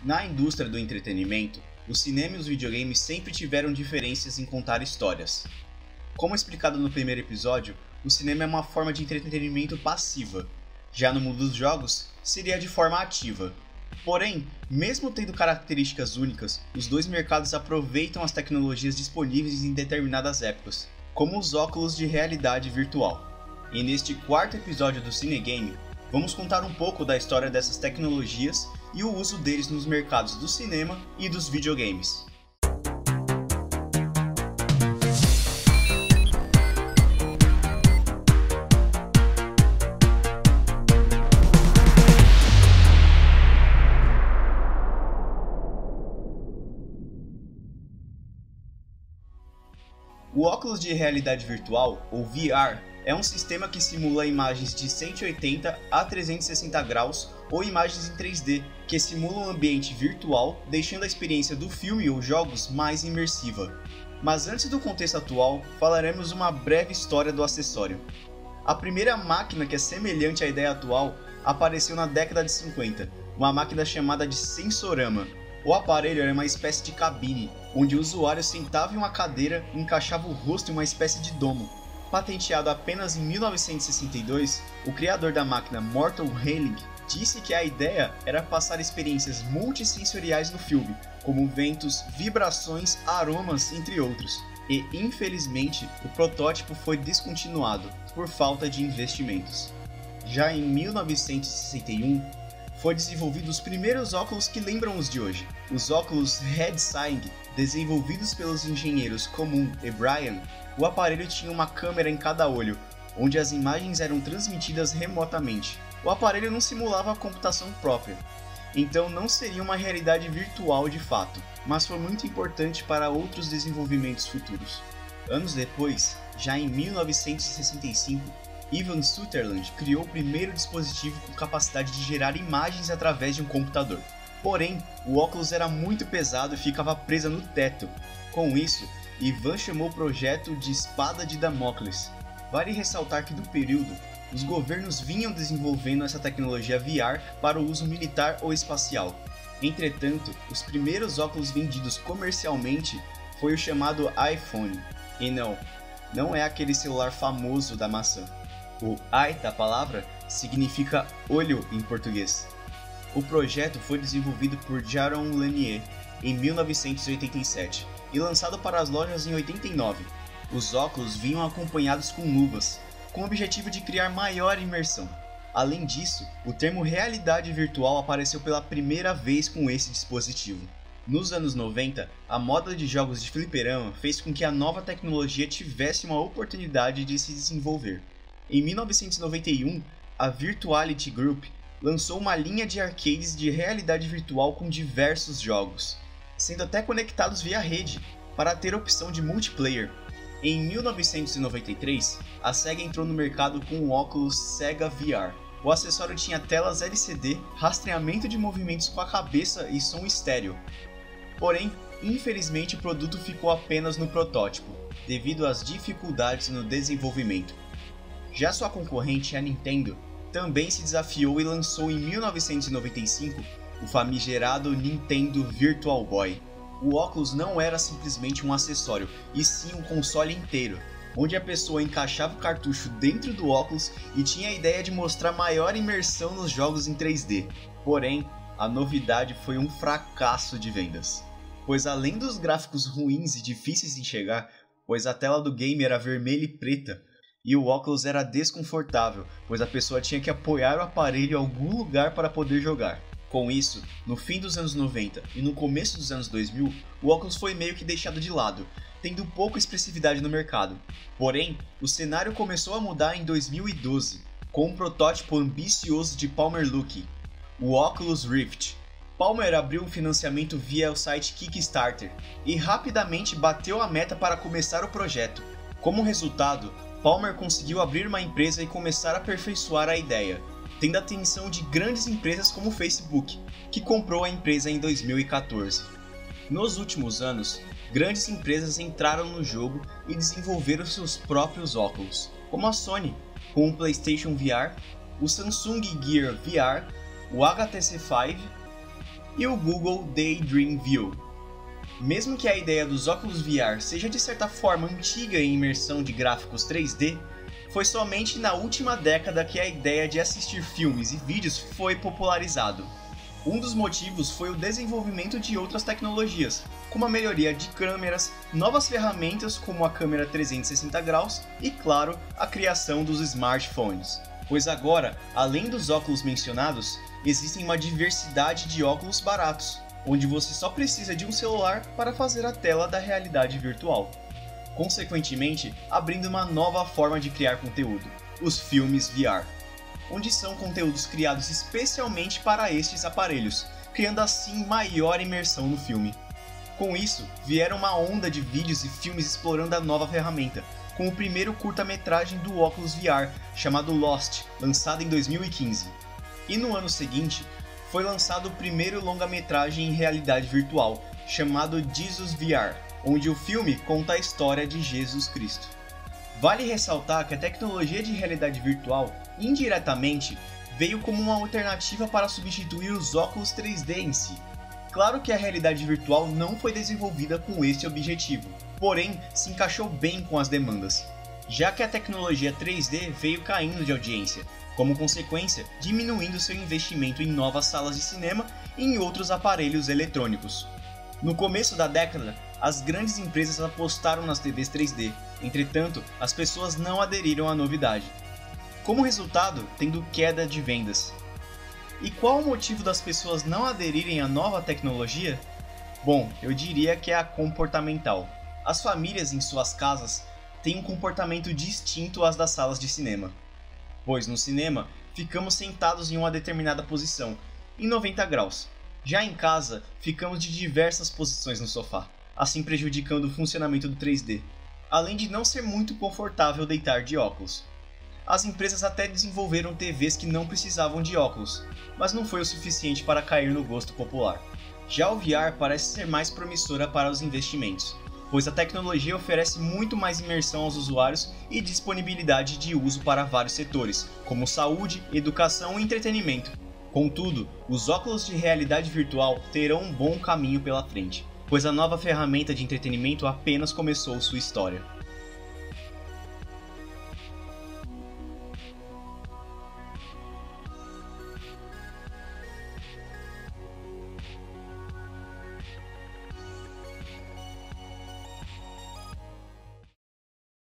Na indústria do entretenimento, o cinema e os videogames sempre tiveram diferenças em contar histórias. Como explicado no primeiro episódio, o cinema é uma forma de entretenimento passiva. Já no mundo dos jogos, seria de forma ativa. Porém, mesmo tendo características únicas, os dois mercados aproveitam as tecnologias disponíveis em determinadas épocas, como os óculos de realidade virtual. E neste quarto episódio do Cinegame, vamos contar um pouco da história dessas tecnologias e o uso deles nos mercados do cinema e dos videogames. O óculos de realidade virtual, ou VR, é um sistema que simula imagens de 180 a 360 graus ou imagens em 3D, que simulam um ambiente virtual, deixando a experiência do filme ou jogos mais imersiva. Mas antes do contexto atual, falaremos uma breve história do acessório. A primeira máquina que é semelhante à ideia atual apareceu na década de 50, uma máquina chamada de sensorama. O aparelho era uma espécie de cabine, onde o usuário sentava em uma cadeira e encaixava o rosto em uma espécie de domo. Patenteado apenas em 1962, o criador da máquina Morton Heilig disse que a ideia era passar experiências multissensoriais no filme, como ventos, vibrações, aromas, entre outros. E, infelizmente, o protótipo foi descontinuado por falta de investimentos. Já em 1961, foi desenvolvido os primeiros óculos que lembram os de hoje. Os óculos Head-Sign, desenvolvidos pelos engenheiros Comum e Bryan. O aparelho tinha uma câmera em cada olho, onde as imagens eram transmitidas remotamente. O aparelho não simulava a computação própria, então não seria uma realidade virtual de fato, mas foi muito importante para outros desenvolvimentos futuros. Anos depois, já em 1965, Ivan Sutherland criou o primeiro dispositivo com capacidade de gerar imagens através de um computador. Porém, o óculos era muito pesado e ficava preso no teto. Com isso, Ivan chamou o projeto de Espada de Damocles. Vale ressaltar que no período, os governos vinham desenvolvendo essa tecnologia VR para o uso militar ou espacial. Entretanto, os primeiros óculos vendidos comercialmente foi o chamado iPhone. E não é aquele celular famoso da maçã. O I da palavra significa olho em português. O projeto foi desenvolvido por Jaron Lanier em 1987 e lançado para as lojas em 89. Os óculos vinham acompanhados com luvas, com o objetivo de criar maior imersão. Além disso, o termo realidade virtual apareceu pela primeira vez com esse dispositivo. Nos anos 90, a moda de jogos de fliperama fez com que a nova tecnologia tivesse uma oportunidade de se desenvolver. Em 1991, a Virtuality Group lançou uma linha de arcades de realidade virtual com diversos jogos, sendo até conectados via rede, para ter opção de multiplayer. Em 1993, a Sega entrou no mercado com o óculos Sega VR. O acessório tinha telas LCD, rastreamento de movimentos com a cabeça e som estéreo. Porém, infelizmente o produto ficou apenas no protótipo, devido às dificuldades no desenvolvimento. Já sua concorrente, a Nintendo, também se desafiou e lançou em 1995 o famigerado Nintendo Virtual Boy. O óculos não era simplesmente um acessório, e sim um console inteiro, onde a pessoa encaixava o cartucho dentro do óculos e tinha a ideia de mostrar maior imersão nos jogos em 3D. Porém, a novidade foi um fracasso de vendas, pois além dos gráficos ruins e difíceis de enxergar, pois a tela do game era vermelha e preta, e o óculos era desconfortável, pois a pessoa tinha que apoiar o aparelho em algum lugar para poder jogar. Com isso, no fim dos anos 90 e no começo dos anos 2000, o óculos foi meio que deixado de lado, tendo pouca expressividade no mercado. Porém, o cenário começou a mudar em 2012, com um protótipo ambicioso de Palmer Luckey, o Oculus Rift. Palmer abriu um financiamento via o site Kickstarter e rapidamente bateu a meta para começar o projeto. Como resultado, Palmer conseguiu abrir uma empresa e começar a aperfeiçoar a ideia, tendo a atenção de grandes empresas como o Facebook, que comprou a empresa em 2014. Nos últimos anos, grandes empresas entraram no jogo e desenvolveram seus próprios óculos, como a Sony, com o PlayStation VR, o Samsung Gear VR, o HTC Vive e o Google Daydream View. Mesmo que a ideia dos óculos VR seja de certa forma antiga em imersão de gráficos 3D, foi somente na última década que a ideia de assistir filmes e vídeos foi popularizado. Um dos motivos foi o desenvolvimento de outras tecnologias, como a melhoria de câmeras, novas ferramentas como a câmera 360 graus e, claro, a criação dos smartphones. Pois agora, além dos óculos mencionados, existem uma diversidade de óculos baratos, onde você só precisa de um celular para fazer a tela da realidade virtual. Consequentemente, abrindo uma nova forma de criar conteúdo, os filmes VR, onde são conteúdos criados especialmente para estes aparelhos, criando assim maior imersão no filme. Com isso, vieram uma onda de vídeos e filmes explorando a nova ferramenta, com o primeiro curta-metragem do óculos VR, chamado Lost, lançado em 2015. E no ano seguinte, foi lançado o primeiro longa-metragem em realidade virtual, chamado Jesus VR, onde o filme conta a história de Jesus Cristo. Vale ressaltar que a tecnologia de realidade virtual, indiretamente, veio como uma alternativa para substituir os óculos 3D em si. Claro que a realidade virtual não foi desenvolvida com este objetivo, porém se encaixou bem com as demandas, já que a tecnologia 3D veio caindo de audiência, como consequência diminuindo seu investimento em novas salas de cinema e em outros aparelhos eletrônicos. No começo da década, as grandes empresas apostaram nas TVs 3D, entretanto, as pessoas não aderiram à novidade. Como resultado, tendo queda de vendas. E qual o motivo das pessoas não aderirem à nova tecnologia? Bom, eu diria que é a comportamental. As famílias em suas casas têm um comportamento distinto às das salas de cinema. Pois no cinema, ficamos sentados em uma determinada posição, em 90 graus. Já em casa, ficamos de diversas posições no sofá, assim prejudicando o funcionamento do 3D, além de não ser muito confortável deitar de óculos. As empresas até desenvolveram TVs que não precisavam de óculos, mas não foi o suficiente para cair no gosto popular. Já o VR parece ser mais promissora para os investimentos, pois a tecnologia oferece muito mais imersão aos usuários e disponibilidade de uso para vários setores, como saúde, educação e entretenimento. Contudo, os óculos de realidade virtual terão um bom caminho pela frente, pois a nova ferramenta de entretenimento apenas começou sua história.